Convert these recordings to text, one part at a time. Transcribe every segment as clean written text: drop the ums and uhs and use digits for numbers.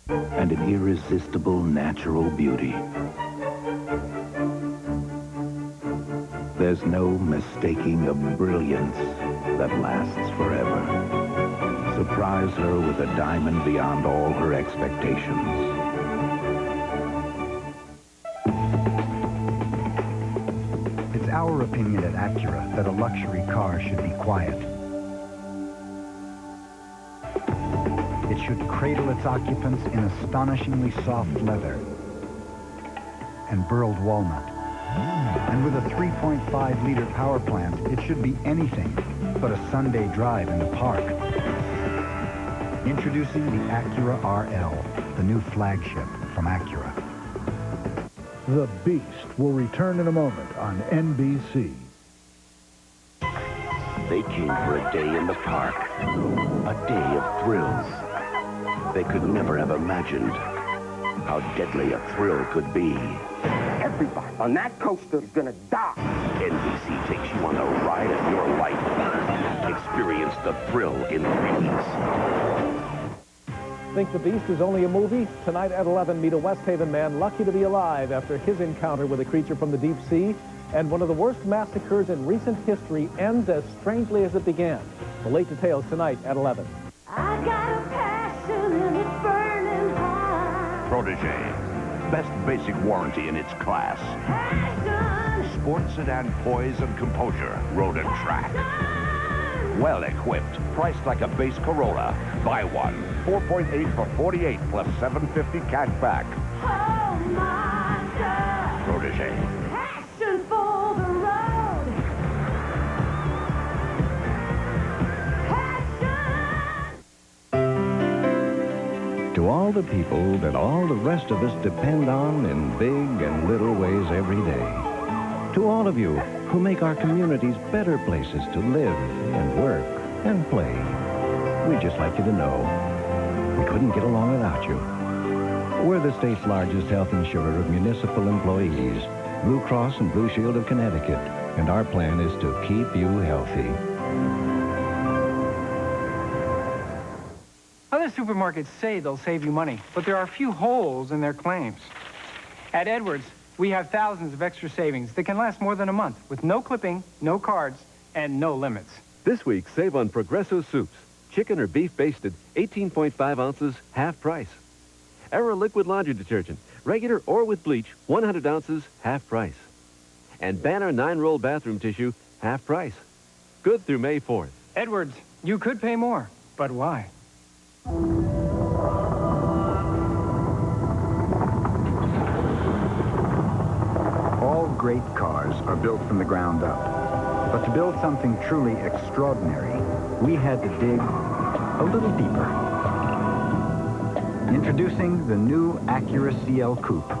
and an irresistible natural beauty. There's no mistaking a brilliance that lasts forever. Surprise her with a diamond beyond all her expectations. It's our opinion at Acura that a luxury car should be quiet. It should cradle its occupants in astonishingly soft leather and burled walnut. And with a 3.5-liter power plant, it should be anything but a Sunday drive in the park. Introducing the Acura RL, the new flagship from Acura. The Beast will return in a moment on NBC. They came for a day in the park, a day of thrills. They could never have imagined how deadly a thrill could be. Everybody on that coaster is gonna die. NBC takes you on the ride of your life. Experience the thrill in 3Ds. Think The Beast is only a movie? Tonight at 11, meet a West Haven man lucky to be alive after his encounter with a creature from the deep sea. And one of the worst massacres in recent history ends as strangely as it began. The late details tonight at 11. I got a passion and it's burning hot. Protege. Best basic warranty in its class. Passion. Sports sedan poise and composure. Road and track. Well equipped. Priced like a base Corolla. Buy one. 4.8 for 48 plus 750 cash back. Oh my God. Protege. Passion for the road. Passion. To all the people that all the rest of us depend on in big and little ways every day. To all of you who make our communities better places to live and work and play. We'd just like you to know we couldn't get along without you. We're the state's largest health insurer of municipal employees, Blue Cross and Blue Shield of Connecticut, and our plan is to keep you healthy. Other supermarkets say they'll save you money, but there are a few holes in their claims. At Edwards, we have thousands of extra savings that can last more than a month with no clipping, no cards, and no limits. This week, save on Progresso soups. Chicken or beef basted, 18.5 ounces, half price. Era liquid laundry detergent, regular or with bleach, 100 ounces, half price. And Banner 9-roll bathroom tissue, half price. Good through May 4th. Edwards, you could pay more, but why? All great cars are built from the ground up. But to build something truly extraordinary, we had to dig a little deeper. Introducing the new Acura CL Coupe.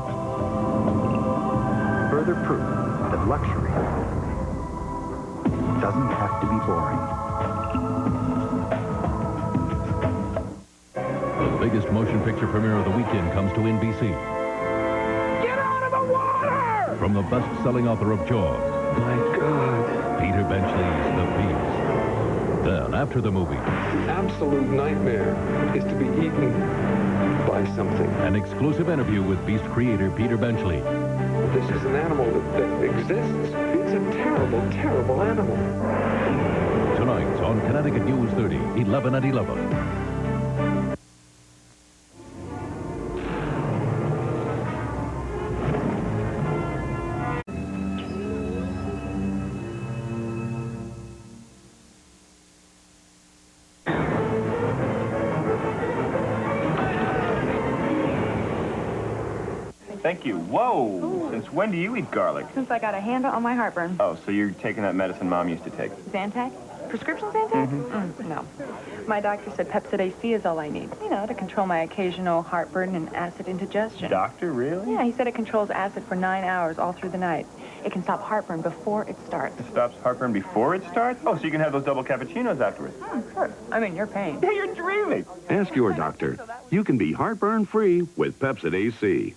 Further proof that luxury doesn't have to be boring. The biggest motion picture premiere of the weekend comes to NBC. Get out of the water! From the best-selling author of Jaws. My God. Peter Benchley's The Beast. Then, after the movie, Absolute nightmare is to be eaten by something. an exclusive interview with Beast creator Peter Benchley. This is an animal that exists. It's a terrible, terrible animal. Tonight on Connecticut News 30, 11 at 11. Thank you. Whoa! Ooh. Since when do you eat garlic? Since I got a handle on my heartburn. Oh, so you're taking that medicine Mom used to take? Zantac? Prescription Zantac? No. My doctor said Pepcid AC is all I need. You know, to control my occasional heartburn and acid indigestion. Doctor, really? Yeah, he said it controls acid for 9 hours all through the night. It can stop heartburn before it starts. It stops heartburn before it starts? Oh, so you can have those double cappuccinos afterwards. Sure. I mean, you're paying. Yeah, you're dreaming. Ask your doctor. You can be heartburn-free with Pepcid AC.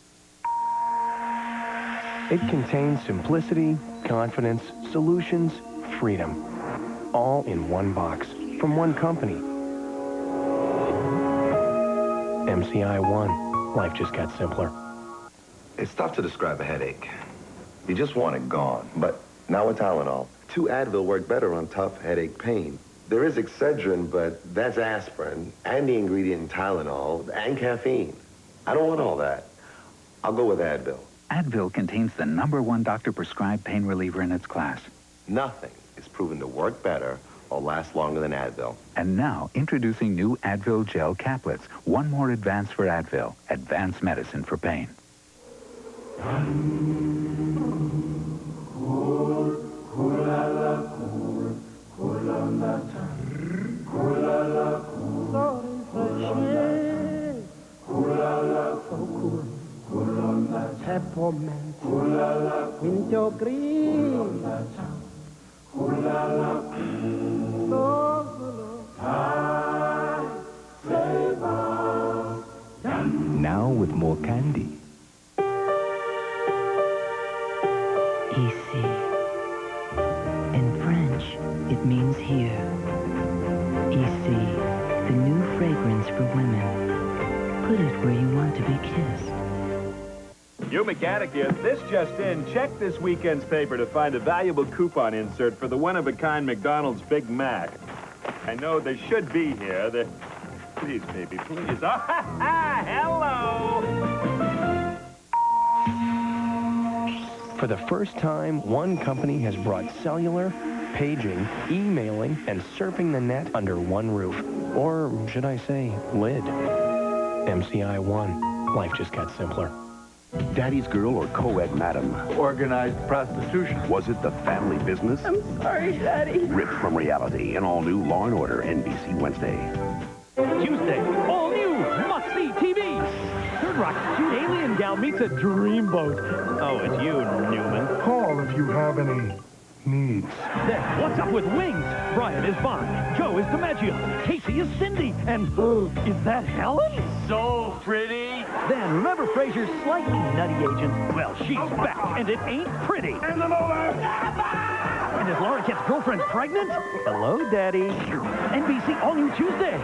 It contains simplicity, confidence, solutions, freedom. All in one box from one company. MCI 1. Life just got simpler. It's tough to describe a headache. You just want it gone. But not with Tylenol. 2 Advil work better on tough headache pain. There is Excedrin, but that's aspirin, and the ingredient Tylenol, and caffeine. I don't want all that. I'll go with Advil. Advil contains the #1 doctor-prescribed pain reliever in its class. Nothing is proven to work better or last longer than Advil. And now, introducing new Advil Gel Caplets. One more advance for Advil. Advanced medicine for pain. Peppermint, winter green, Now with more candy. Ici. In French, it means here. Ici, the new fragrance for women. Put it where you want to be kissed. You mechanic here, this just in. Check this weekend's paper to find a valuable coupon insert for the one-of-a-kind McDonald's Big Mac. I know there should be here. Please, baby, please. Oh, hello! For the first time, one company has brought cellular, paging, emailing, and surfing the net under one roof. Or should I say, lid. MCI 1. Life just got simpler. Daddy's girl or co-ed madam? Organized prostitution. Was it the family business? I'm sorry, Daddy. Ripped from reality, an all-new Law & Order, NBC Wednesday. Tuesday, all new, must-see TV. Third Rock's cute alien gal meets a dreamboat. Oh, it's you, Newman. Call if you have any needs. Then, What's Up with Wings? Brian is Bond, Joe is DiMaggio, Casey is Cindy, and is that Helen? So pretty. Then, remember Frasier's slightly nutty agent? Well, she's back, and it ain't pretty. Hand them over! And is Laura Kent's girlfriend pregnant? Hello, Daddy. NBC All New Tuesday.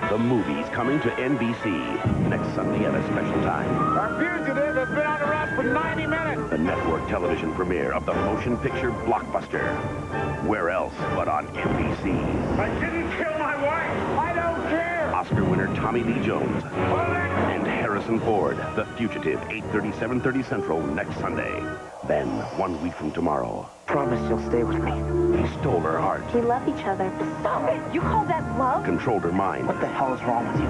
The movie's coming to NBC next Sunday at a special time. Our fugitive has been on the run for 90 minutes. The network television premiere of the motion picture blockbuster. Where else but on NBC? I didn't kill my wife. I don't care. Oscar winner Tommy Lee Jones and Harrison Ford. The Fugitive, 8:30, 7:30 Central next Sunday. Then, 1 week from tomorrow. Promise you'll stay with me. He stole her heart. We love each other. Stop it! You call that love? Controlled her mind. What the hell is wrong with you?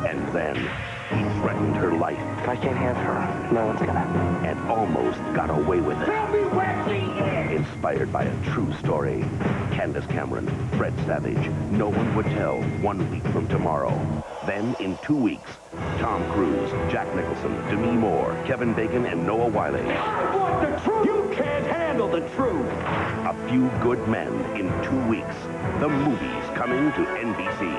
And then, he threatened her life. If I can't have her, no one's gonna. And almost got away with it. Tell me where she is! Inspired by a true story. Candace Cameron, Fred Savage. No one would tell 1 week from tomorrow. Then, in 2 weeks, Tom Cruise, Jack Nicholson, Demi Moore, Kevin Bacon, and Noah Wiley. I want the truth! You can't handle the truth! A Few Good Men in 2 weeks. The movie's coming to NBC.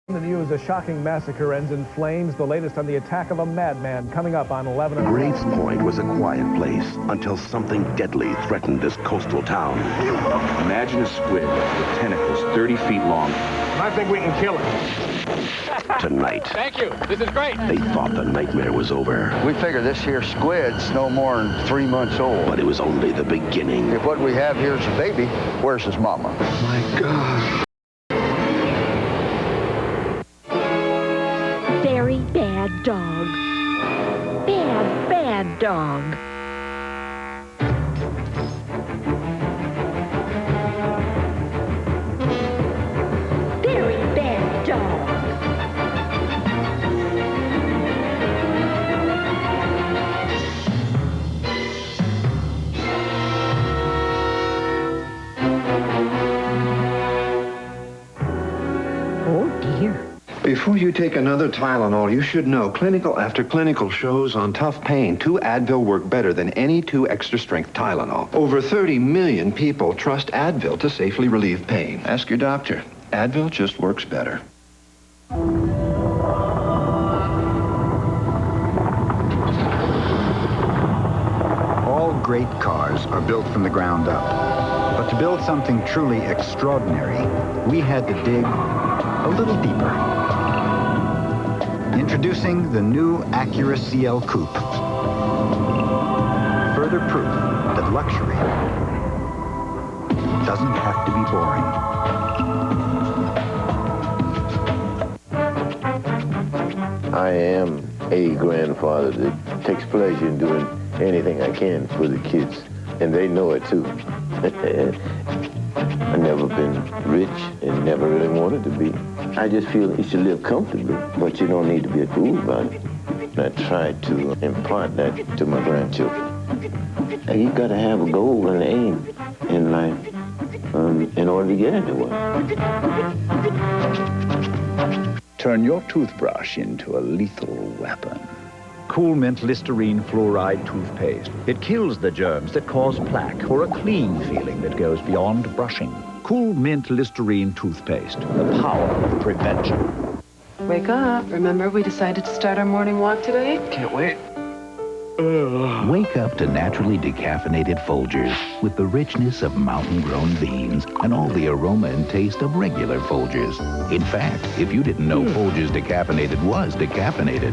In the news, a shocking massacre ends in flames. The latest on the attack of a madman coming up on 11 o'clock. Graves Point was a quiet place until something deadly threatened this coastal town. Imagine a squid with tentacles 30 feet long. I think we can kill it. Tonight, Thank you. This is great. they thought the nightmare was over. We figure this here squid's no more than 3 months old. But it was only the beginning. If what we have here is a baby, where's his mama? My God. Very bad dog. Bad, bad dog. Very bad dog. Oh, dear. Before you take another Tylenol, you should know clinical after clinical shows on tough pain, 2 Advil work better than any 2 extra-strength Tylenol. Over 30 million people trust Advil to safely relieve pain. Ask your doctor. Advil just works better. All great great cars are built from the ground up. But to build something truly extraordinary, we had to dig a little deeper. Introducing the new Acura CL Coupe. Further proof that luxury doesn't have to be boring. I am a grandfather that takes pleasure in doing anything I can for the kids, and they know it too. I've never been rich and never really wanted to be. I just feel you should live comfortably, but you don't need to be a fool about it. And I try to impart that to my grandchildren. And you got to have a goal and an aim in life in order to get anywhere. Turn your toothbrush into a lethal weapon. Cool Mint Listerine Fluoride Toothpaste. It kills the germs that cause plaque for a clean feeling that goes beyond brushing. Cool Mint Listerine Toothpaste. The power of prevention. Wake up. Remember, we decided to start our morning walk today? Can't wait. Wake up to naturally decaffeinated Folgers with the richness of mountain-grown beans and all the aroma and taste of regular Folgers. In fact, if you didn't know Folgers decaffeinated was decaffeinated.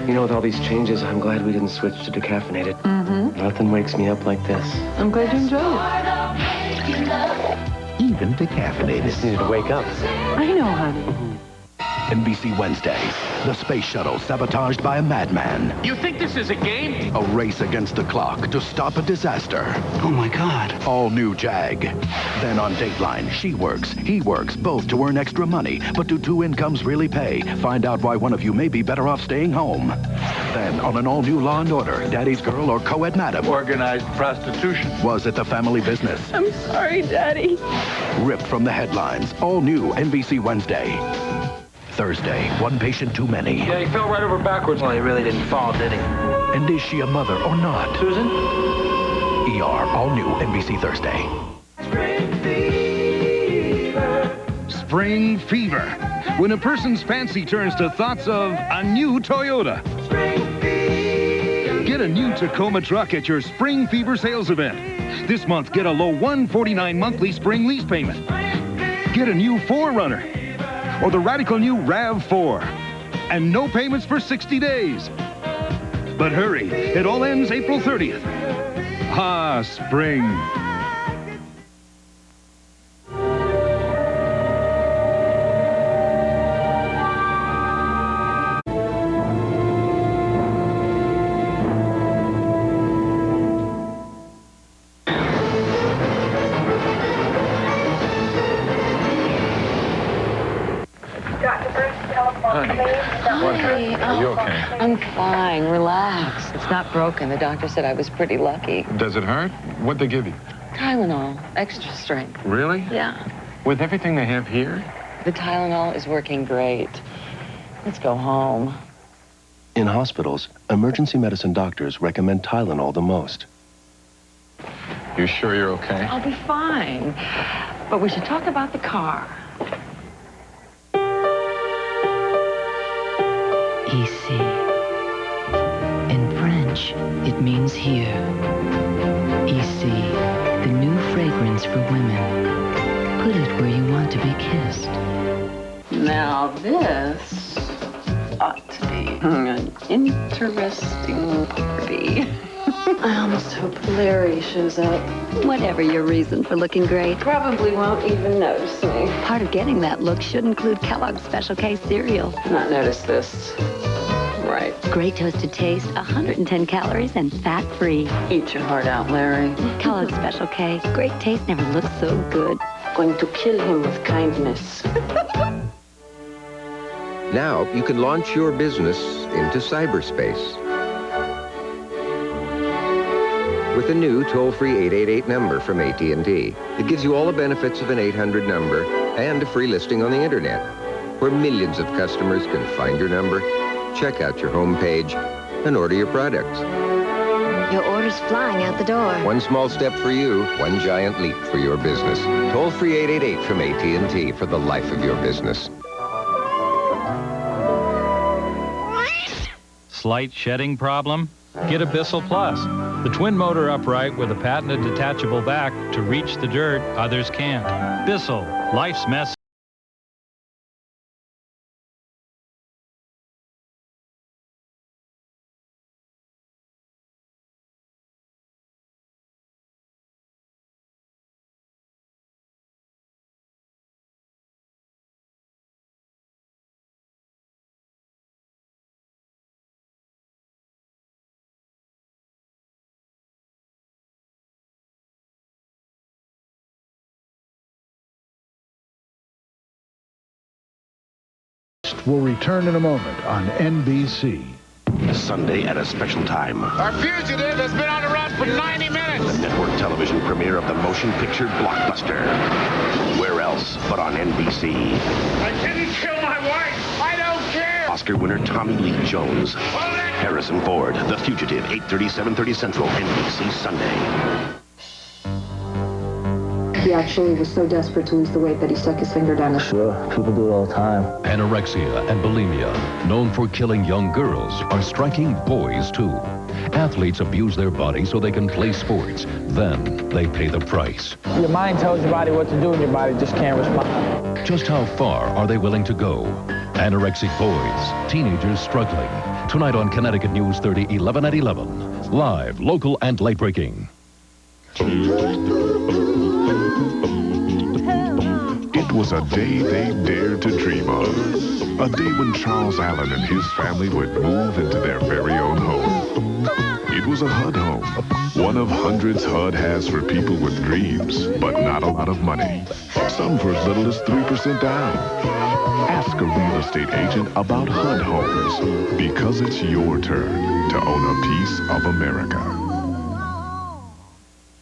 You know, with all these changes, I'm glad we didn't switch to decaffeinated. Nothing wakes me up like this. I'm glad you enjoyed it. Even decaffeinated. I just needed to wake up. I know, honey. NBC Wednesday. The space shuttle sabotaged by a madman. You think this is a game? A race against the clock to stop a disaster. Oh, my God. All new Jag. Then on Dateline, she works, he works, both to earn extra money. But do two incomes really pay? Find out why one of you may be better off staying home. Then on an all-new Law & Order, Daddy's Girl or Co-Ed Madam. Organized prostitution. Was it the family business? I'm sorry, Daddy. Ripped from the headlines. All new NBC Wednesday. Thursday, one patient too many. Yeah, he fell right over backwards. Well, he really didn't fall, did he? And is she a mother or not? Susan? ER, all new NBC Thursday. Spring fever. When a person's fancy turns to thoughts of a new Toyota. Get a new Tacoma truck at your Spring Fever sales event. This month, get a low $149 monthly spring lease payment. Get a new 4Runner. Or the radical new RAV4. And no payments for 60 days. But hurry, it all ends April 30th. Ah, spring. Are you okay? I'm fine. Relax. It's not broken. The doctor said I was pretty lucky. Does it hurt? What'd they give you? Tylenol. Extra strength. Really? Yeah. With everything they have here? The Tylenol is working great. Let's go home. In hospitals, emergency medicine doctors recommend Tylenol the most. You sure you're okay? I'll be fine. But we should talk about the car. Ici. In French, it means here. Ici, the new fragrance for women. Put it where you want to be kissed. Now this ought to be an interesting party. I almost hope Larry shows up. Whatever your reason for looking great, Probably won't even notice me. part of getting that look should include Kellogg's Special K cereal. Not notice this. Right. Great toasted taste, 110 calories, and fat-free. Eat your heart out, Larry. Kellogg's Special K. Great taste never looks so good. Going to kill him with kindness. Now you can launch your business into cyberspace with a new toll-free 888 number from AT&T. It gives you all the benefits of an 800 number and a free listing on the internet, where millions of customers can find your number, check out your homepage, and order your products. Your order's flying out the door. One small step for you, one giant leap for your business. Toll-free 888 from AT&T for the life of your business. Slight shedding problem? Get Abyssal Plus. The twin-motor upright with a patented detachable back to reach the dirt others can't. Bissell, life's mess. Will return in a moment on NBC. Sunday at a special time. Our fugitive has been on the run for 90 minutes. The network television premiere of the motion picture blockbuster. Where else but on NBC? I didn't kill my wife. I don't care. Oscar winner Tommy Lee Jones. Harrison Ford, The Fugitive, 8:30, 7:30 Central, NBC Sunday. He actually was so desperate to lose the weight that he stuck his finger down his... Sure, people do it all the time. Anorexia and bulimia, known for killing young girls, are striking boys too. Athletes abuse their body so they can play sports. Then they pay the price. Your mind tells your body what to do and your body just can't respond. Just how far are they willing to go? Anorexic boys, teenagers struggling. Tonight on Connecticut News 30, 11 at 11. Live, local, and late-breaking. It was a day they dared to dream of. A day when Charles Allen and his family would move into their very own home. It was a HUD home, one of hundreds HUD has for people with dreams, but not a lot of money. Some for as little as 3% down. Ask a real estate agent about HUD homes, because it's your turn to own a piece of America.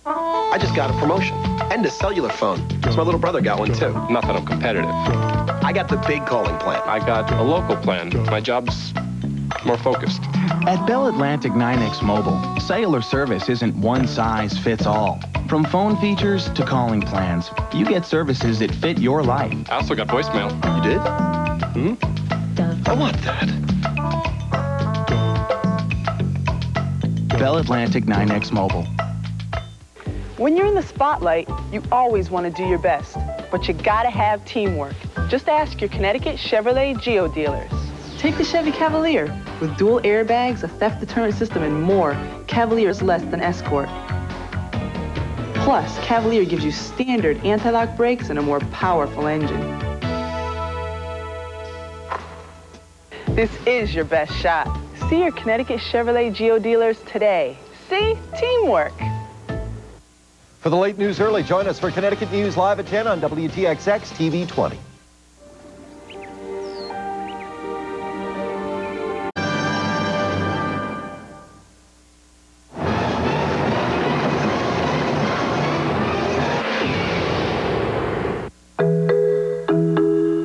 I just got a promotion and a cellular phone. So my little brother got one too. Not that I'm competitive. I got the big calling plan. I got a local plan. My job's more focused. At Bell Atlantic 9X Mobile, cellular service isn't one size fits all. From phone features to calling plans, you get services that fit your life. I also got voicemail. You did? I want that. Bell Atlantic 9X Mobile. When you're in the spotlight, you always want to do your best, but you gotta have teamwork. Just ask your Connecticut Chevrolet Geo dealers. Take the Chevy Cavalier. With dual airbags, a theft deterrent system, and more, Cavalier is less than Escort. Plus, Cavalier gives you standard anti-lock brakes and a more powerful engine. This is your best shot. See your Connecticut Chevrolet Geo dealers today. See? Teamwork. For the late news early, join us for Connecticut News Live at 10 on WTXX TV 20.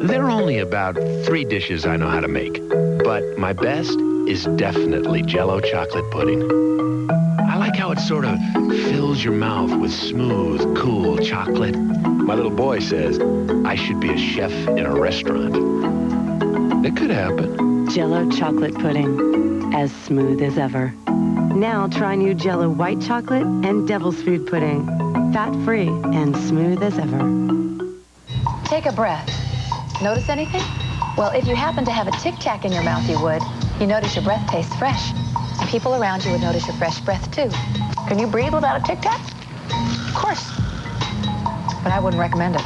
There are only about 3 dishes I know how to make, but my best is definitely Jell-O chocolate pudding. I like how it sort of fills your mouth with smooth, cool chocolate. My little boy says I should be a chef in a restaurant. It could happen. Jell-O chocolate pudding, as smooth as ever. Now try new Jell-O white chocolate and Devil's Food pudding. Fat-free and smooth as ever. Take a breath. Notice anything? Well, if you happen to have a tic-tac in your mouth, you would. You notice your breath tastes fresh. And people around you would notice your fresh breath, too. Can you breathe without a tic-tac? Of course. But I wouldn't recommend it.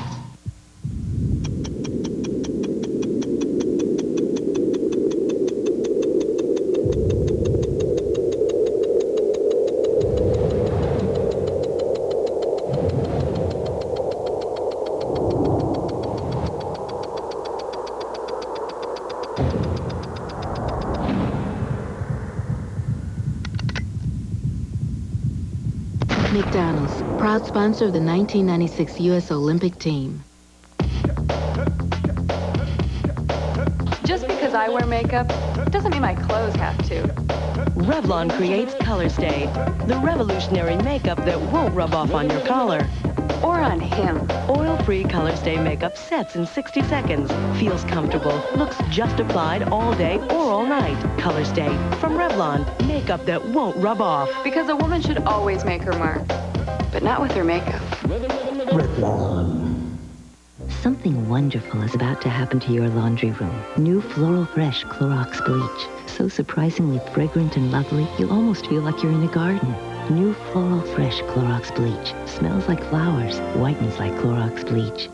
McDonald's, proud sponsor of the 1996 U.S. Olympic team. Just because I wear makeup doesn't mean my clothes have to. Revlon creates Color Stay, the revolutionary makeup that won't rub off on your collar. Or on him. Oil-free Color Stay makeup sets in 60 seconds, feels comfortable, looks just applied all day or all night. Tonight, Color Stay from Revlon. Makeup that won't rub off. Because a woman should always make her mark, but not with her makeup. Revlon. Something wonderful is about to happen to your laundry room. New Floral Fresh Clorox Bleach. So surprisingly fragrant and lovely, you'll almost feel like you're in a garden. New Floral Fresh Clorox Bleach. Smells like flowers. Whitens like Clorox Bleach.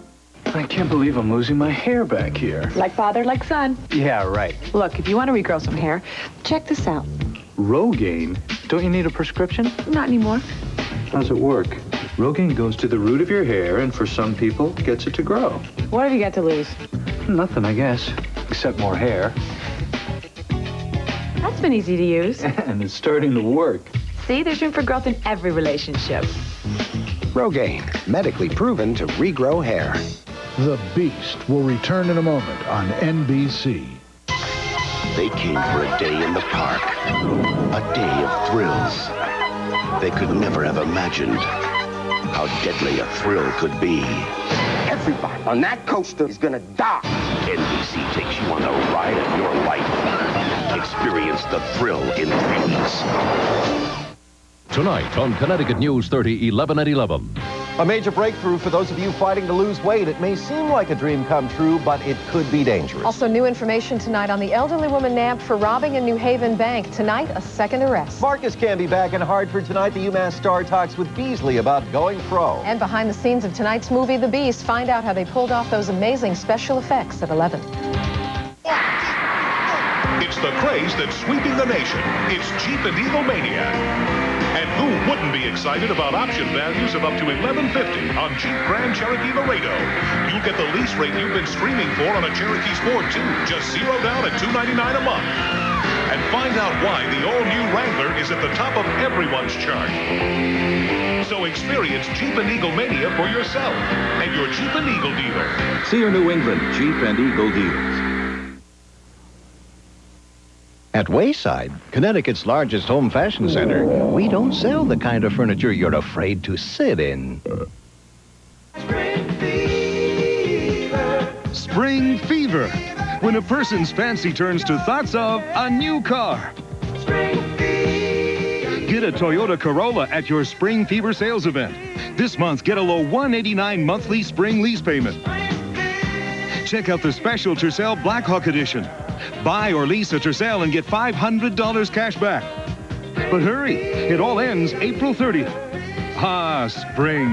I can't believe I'm losing my hair back here. Like father, like son. Yeah, right. Look, if you want to regrow some hair, check this out. Rogaine? Don't you need a prescription? Not anymore. How's it work? Rogaine goes to the root of your hair and for some people gets it to grow. What have you got to lose? Nothing, I guess, except more hair. That's been easy to use. And it's starting to work. See, there's room for growth in every relationship. Rogaine, medically proven to regrow hair. The Beast will return in a moment on NBC. They came for a day in the park. A day of thrills. They could never have imagined how deadly a thrill could be. Everybody on that coaster is gonna die. NBC takes you on the ride of your life. Experience the thrill in 3Ds. Tonight on Connecticut News 30, 11 at 11. A major breakthrough for those of you fighting to lose weight. It may seem like a dream come true, but it could be dangerous. Also, new information tonight on the elderly woman nabbed for robbing a New Haven bank. Tonight, a second arrest. Marcus can be back in Hartford tonight. The UMass star talks with Beasley about going pro. And behind the scenes of tonight's movie, The Beast, find out how they pulled off those amazing special effects at 11. It's the craze that's sweeping the nation. It's Jeep and Eagle Mania. And who wouldn't be excited about option values of up to $11.50 on Jeep Grand Cherokee Laredo? You'll get the lease rate you've been screaming for on a Cherokee Sport, too. Just $0 down at $299 a month. And find out why the all-new Wrangler is at the top of everyone's chart. So experience Jeep and Eagle Mania for yourself and your Jeep and Eagle dealer. See your New England Jeep and Eagle dealers. At Wayside, Connecticut's largest home fashion center, we don't sell the kind of furniture you're afraid to sit in. Spring fever. When a person's fancy turns to thoughts of a new car. Get a Toyota Corolla at your Spring Fever sales event. This month, get a low $189 monthly spring lease payment. Check out the special Tercel Blackhawk Edition. Buy or lease a Tercel and get $500 cash back. But hurry, it all ends April 30th. Ah, spring.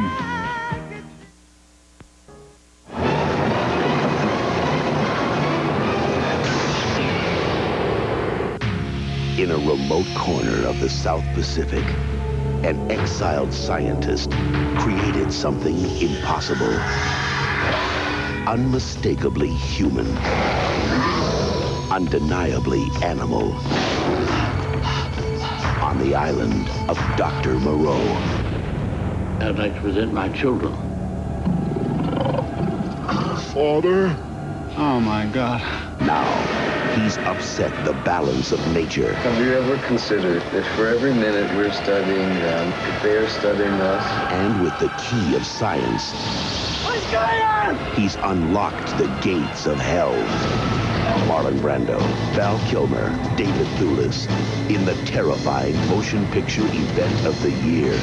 In a remote corner of the South Pacific, an exiled scientist created something impossible. Unmistakably human. Undeniably animal. On the island of Dr. Moreau. I'd like to present my children. Father? Oh, my God. Now, he's upset the balance of nature. Have you ever considered that for every minute we're studying them, that they are studying us? And with the key of science, What's going on? he's unlocked the gates of hell. Marlon Brando, Val Kilmer, David Thewlis, in the terrifying motion picture event of the year.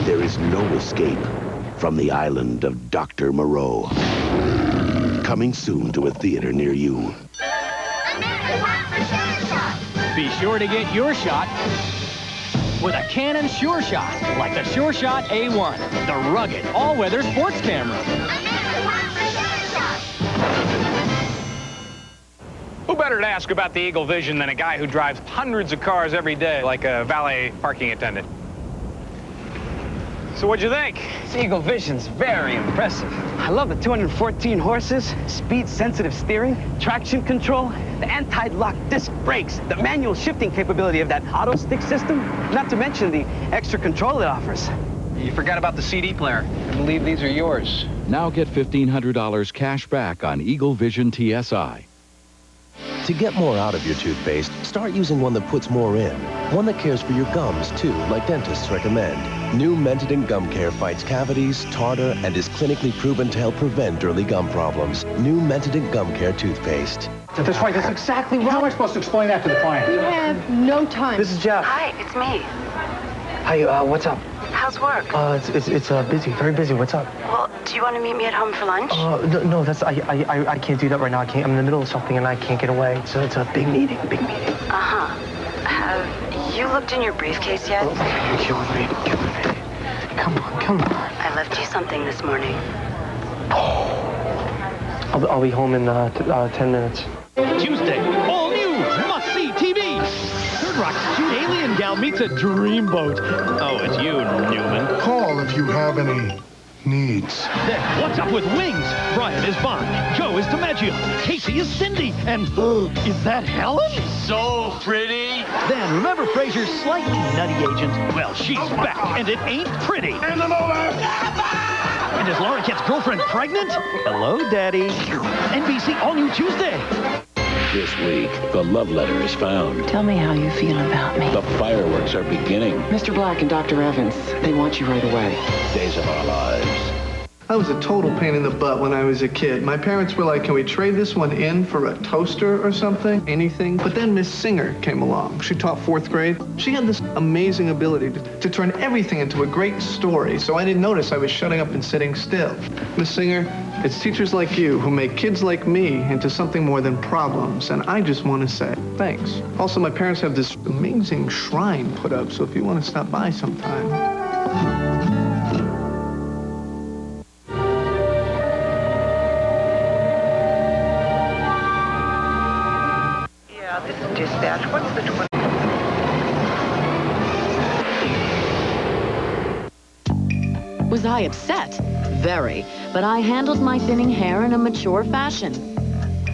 There is no escape from the island of Dr. Moreau. Coming soon to a theater near you. Be sure to get your shot with a Canon Sure Shot, like the Sure Shot A1, the rugged, all-weather sports camera. Who better to ask about the Eagle Vision than a guy who drives hundreds of cars every day, like a valet parking attendant? So what'd you think? This Eagle Vision's very impressive. I love the 214 horses, speed-sensitive steering, traction control, the anti-lock disc brakes, the manual shifting capability of that auto stick system, not to mention the extra control it offers. You forgot about the CD player. I believe these are yours. Now get $1,500 cash back on Eagle Vision TSI. To get more out of your toothpaste, start using one that puts more in. One that cares for your gums, too, like dentists recommend. New Mentadent Gum Care fights cavities, tartar, and is clinically proven to help prevent early gum problems. New Mentadent Gum Care toothpaste. That's right. That's exactly right. How am I supposed to explain that to the client? We have no time. This is Jeff. Hi, it's me. Hi, what's up? How's work? It's busy, very busy. What's up? Well, do you want to meet me at home for lunch? No, I can't do that right now. I'm in the middle of something and I can't get away. It's a big meeting, Uh-huh. Have you looked in your briefcase yet? You're killing me. Come on. I left you something this morning. I'll be home in 10 minutes. Tuesday, all new, must-see TV. Third Rock's cute alien gal meets a dreamboat. Oh, it's you, Newman. Call if you have any needs. Then, what's up with Wings? Brian is Bond, Joe is DiMaggio, Casey is Cindy, and is that Helen? So pretty. Then, remember Frasier's slightly nutty agent? Well, she's back, and it ain't pretty. Hand them over! And is Laura Kett's girlfriend pregnant? Hello, Daddy. NBC All New Tuesday. This week, the love letter is found. Tell me how you feel about me. The fireworks are beginning. Mr. Black and Dr. Evans, they want you right away. Days of our lives. I was a total pain in the butt when I was a kid. My parents were like, can we trade this one in for a toaster or something? Anything. But then Miss Singer came along. She taught 4th grade. She had this amazing ability to turn everything into a great story, so I didn't notice I was shutting up and sitting still. Miss Singer, it's teachers like you who make kids like me into something more than problems, and I just want to say thanks. Also, my parents have this amazing shrine put up, so if you want to stop by sometime. Dispatch, what's the 20? Was I upset? Very. But I handled my thinning hair in a mature fashion.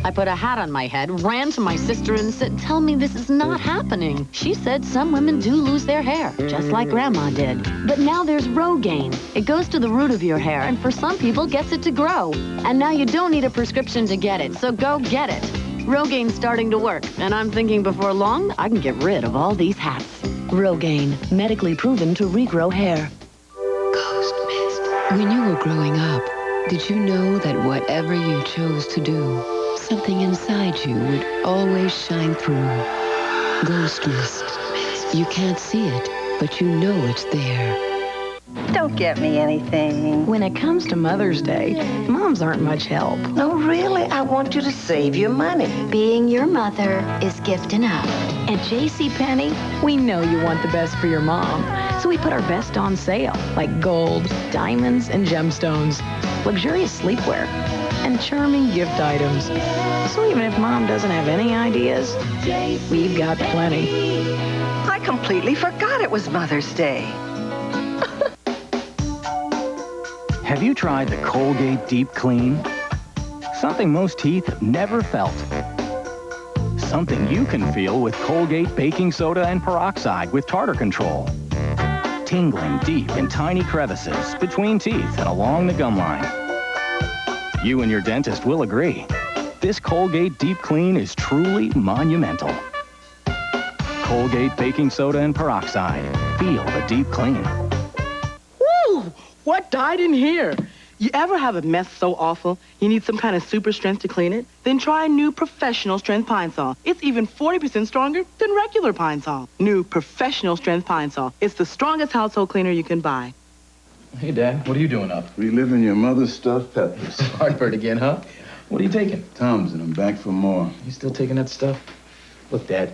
I put a hat on my head, ran to my sister and said, tell me this is not happening. She said some women do lose their hair, just like Grandma did. But now there's Rogaine. It goes to the root of your hair and for some people gets it to grow. And now you don't need a prescription to get it, so go get it. Rogaine's starting to work, and I'm thinking before long, I can get rid of all these hats. Rogaine, medically proven to regrow hair. Ghost Mist. When you were growing up, did you know that whatever you chose to do, something inside you would always shine through? Ghost Mist. You can't see it, but you know it's there. Don't get me anything. When it comes to Mother's Day, moms aren't much help. No, really, I want you to save your money. Being your mother is gift enough. At JCPenney, we know you want the best for your mom. So we put our best on sale, like gold, diamonds, and gemstones, luxurious sleepwear, and charming gift items. So even if mom doesn't have any ideas, we've got plenty. I completely forgot it was Mother's Day. Have you tried the Colgate Deep Clean? Something most teeth have never felt. Something you can feel with Colgate baking soda and peroxide with tartar control. Tingling deep in tiny crevices between teeth and along the gum line. You and your dentist will agree. This Colgate Deep Clean is truly monumental. Colgate baking soda and peroxide. Feel the deep clean. Woo! What died in here? You ever have a mess so awful you need some kind of super strength to clean it? Then try new Professional Strength Pine Sol. It's even 40% stronger than regular Pine Sol. New Professional Strength Pine Sol. It's the strongest household cleaner you can buy. Hey, Dad, what are you doing up? Reliving your mother's stuffed peppers. Hartford again, huh? What are you taking? Tums, and I'm back for more. You still taking that stuff? Look, Dad,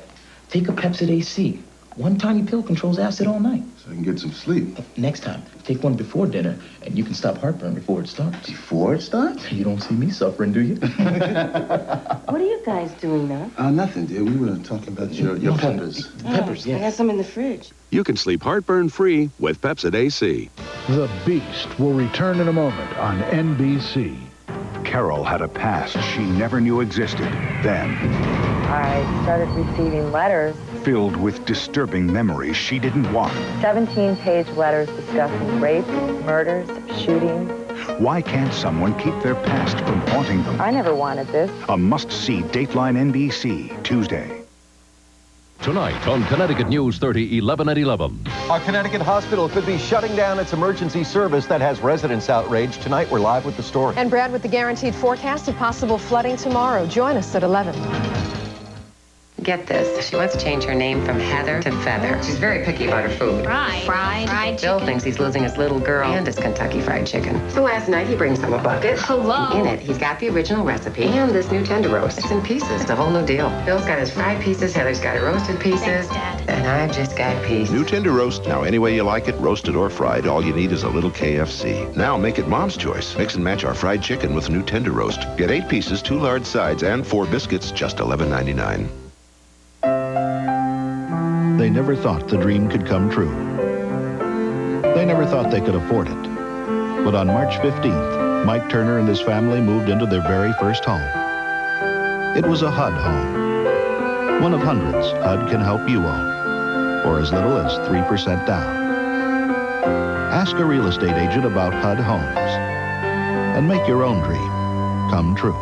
take a Pepsid AC. One tiny pill controls acid all night. So I can get some sleep. Next time, take one before dinner, and you can stop heartburn before it starts. Before it starts? You don't see me suffering, do you? What are you guys doing now? Nothing, dear. We were talking about your peppers. Peppers, yeah. I got some in the fridge. You can sleep heartburn-free with Pepsid AC. The Beast will return in a moment on NBC. Carol had a past she never knew existed. Then, I started receiving letters. Filled with disturbing memories she didn't want. 17-page letters discussing rape, murders, shootings. Why can't someone keep their past from haunting them? I never wanted this. A must-see Dateline NBC, Tuesday. Tonight on Connecticut News 30, 11 at 11. A Connecticut hospital could be shutting down its emergency service that has residents outraged. Tonight, we're live with the story. And Brad with the guaranteed forecast of possible flooding tomorrow. Join us at 11. Get this. She wants to change her name from Heather to Feather. She's very picky about her food. Fried Bill thinks he's losing his little girl and his Kentucky Fried Chicken. So last night he brings them a bucket. Hello. In it, he's got the original recipe and this new tender roast. It's in pieces. It's a whole new deal. Bill's got his fried pieces. Heather's got her roasted pieces. Thanks, Dad. And I've just got pieces. New tender roast. Now, any way you like it, roasted or fried, all you need is a little KFC. Now, make it Mom's choice. Mix and match our fried chicken with new tender roast. Get 8 pieces, 2 large sides, and 4 biscuits, just $11.99. They never thought the dream could come true. They never thought they could afford it. But on March 15th, Mike Turner and his family moved into their very first home. It was a HUD home. One of hundreds HUD can help you own, for as little as 3% down. Ask a real estate agent about HUD homes and make your own dream come true.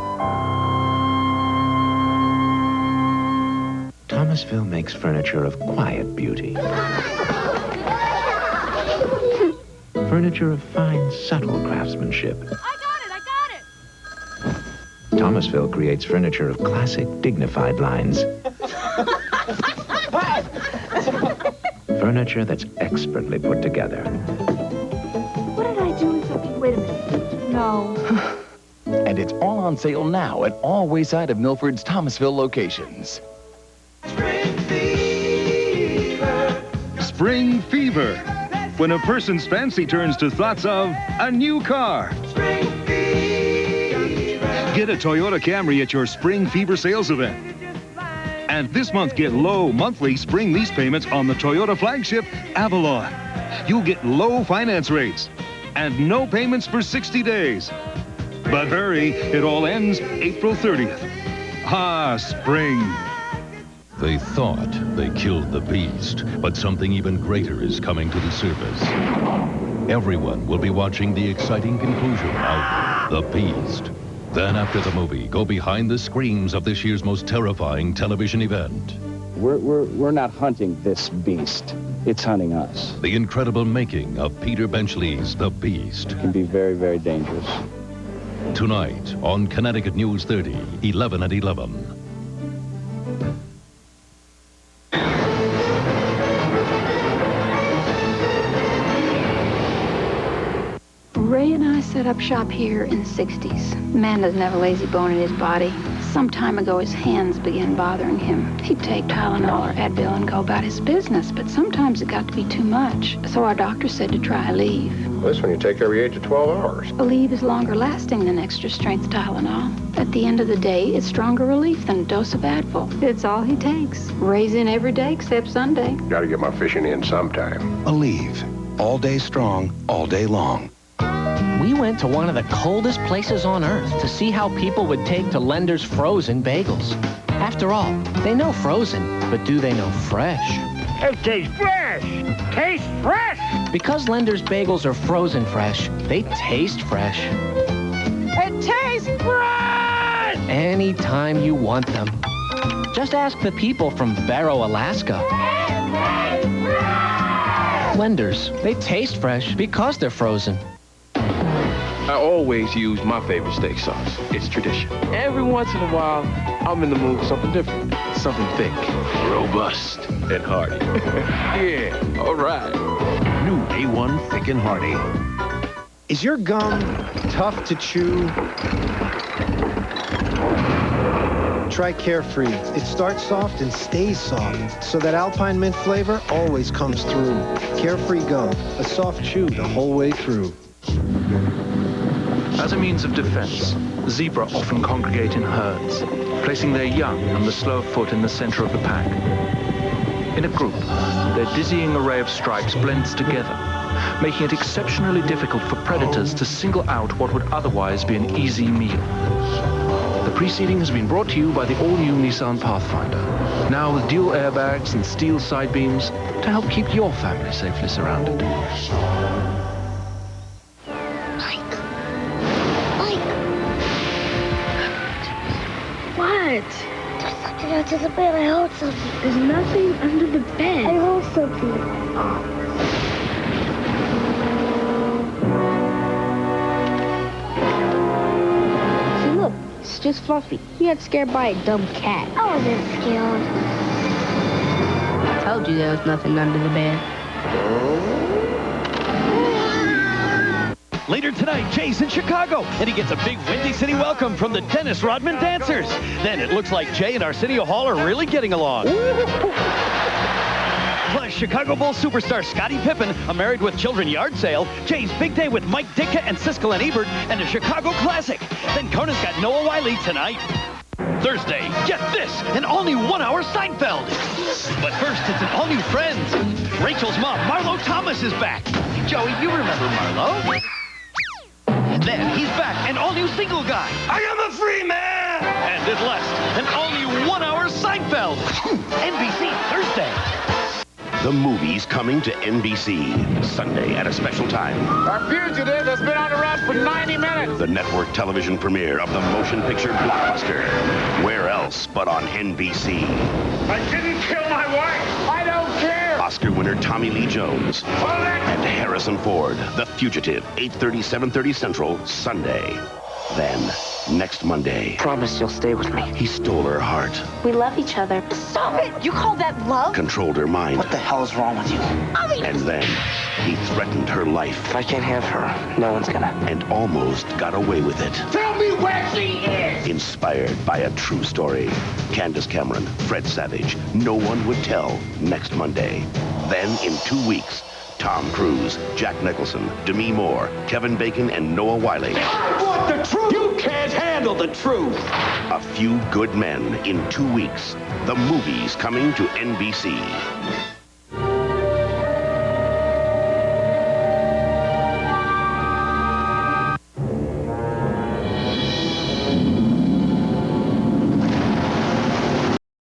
Thomasville makes furniture of quiet beauty. Furniture of fine, subtle craftsmanship. I got it! Thomasville creates furniture of classic, dignified lines. Furniture that's expertly put together. What did I do with something? Wait a minute. No. And it's all on sale now at all Wayside of Milford's Thomasville locations. Spring fever. When a person's fancy turns to thoughts of a new car. Get a Toyota Camry at your Spring Fever sales event. And this month, get low monthly spring lease payments on the Toyota flagship Avalon. You'll get low finance rates and no payments for 60 days. But hurry, it all ends April 30th. Ah, spring. They thought they killed the beast, but something even greater is coming to the surface. Everyone will be watching the exciting conclusion of The Beast. Then after the movie, go behind the screens of this year's most terrifying television event. We're not hunting this beast. It's hunting us. The incredible making of Peter Benchley's The Beast. It can be very, very dangerous. Tonight on Connecticut News 30, 11 at 11. Ray and I set up shop here in the 60s. Man doesn't have a lazy bone in his body. Some time ago, his hands began bothering him. He'd take Tylenol or Advil and go about his business, but sometimes it got to be too much. So our doctor said to try Aleve. This one you take every 8 to 12 hours. Aleve is longer lasting than extra strength Tylenol. At the end of the day, it's stronger relief than a dose of Advil. It's all he takes. Ray's in every day except Sunday. Gotta get my fishing in sometime. Aleve. All day strong, all day long. We went to one of the coldest places on Earth to see how people would take to Lender's frozen bagels. After all, they know frozen, but do they know fresh? It tastes fresh! Tastes fresh! Because Lender's bagels are frozen fresh, they taste fresh. It tastes fresh! Anytime you want them. Just ask the people from Barrow, Alaska. Lender's, they taste fresh because they're frozen. I always use my favorite steak sauce. It's tradition. Every once in a while, I'm in the mood for something different. Something thick, robust, and hearty. Yeah, all right. New A1 Thick and Hearty. Is your gum tough to chew? Try Carefree. It starts soft and stays soft, so that Alpine Mint flavor always comes through. Carefree gum, a soft chew the whole way through. As a means of defense, zebra often congregate in herds, placing their young and the slower foot in the center of the pack. In a group, their dizzying array of stripes blends together, making it exceptionally difficult for predators to single out what would otherwise be an easy meal. The preceding has been brought to you by the all-new Nissan Pathfinder, now with dual airbags and steel side beams to help keep your family safely surrounded. What? There's something under the bed. I heard something. There's nothing under the bed. I heard something. See, look. It's just Fluffy. He got scared by a dumb cat. I wasn't scared. I told you there was nothing under the bed. Later tonight, Jay's in Chicago, and he gets a big Windy City welcome from the Dennis Rodman Dancers. Then it looks like Jay and Arsenio Hall are really getting along. Plus, Chicago Bulls superstar Scottie Pippen, a Married with Children yard sale, Jay's big day with Mike Ditka and Siskel and Ebert, and a Chicago Classic. Then Conan's got Noah Wiley tonight. Thursday, get this, an all-new 1 hour Seinfeld. But first, it's an all-new Friends. Rachel's mom, Marlo Thomas, is back. Joey, you remember Marlo? Then he's back, an all-new Single Guy. I am a free man! And at last, an all-new 1 hour Seinfeld. NBC, Thursday. The movie's coming to NBC Sunday at a special time. Our fugitive has been on the run for 90 minutes. The network television premiere of the motion picture blockbuster. Where else but on NBC? I didn't kill my wife. I don't care. Oscar winner Tommy Lee Jones and Harrison Ford. The Fugitive, 8:30, 7:30 Central, Sunday. Then, next Monday. Promise you'll stay with me. He stole her heart. We love each other. Stop it! You call that love? Controlled her mind. What the hell is wrong with you? And then, he threatened her life. If I can't have her, no one's gonna. And almost got away with it. Tell me where she is. Inspired by a true story. Candace Cameron, Fred Savage, No One Would Tell, next Monday. Then, in 2 weeks, Tom Cruise, Jack Nicholson, Demi Moore, Kevin Bacon, and Noah Wiley. I want the truth. You can't handle the truth. A Few Good Men in 2 weeks. The movie's coming to NBC.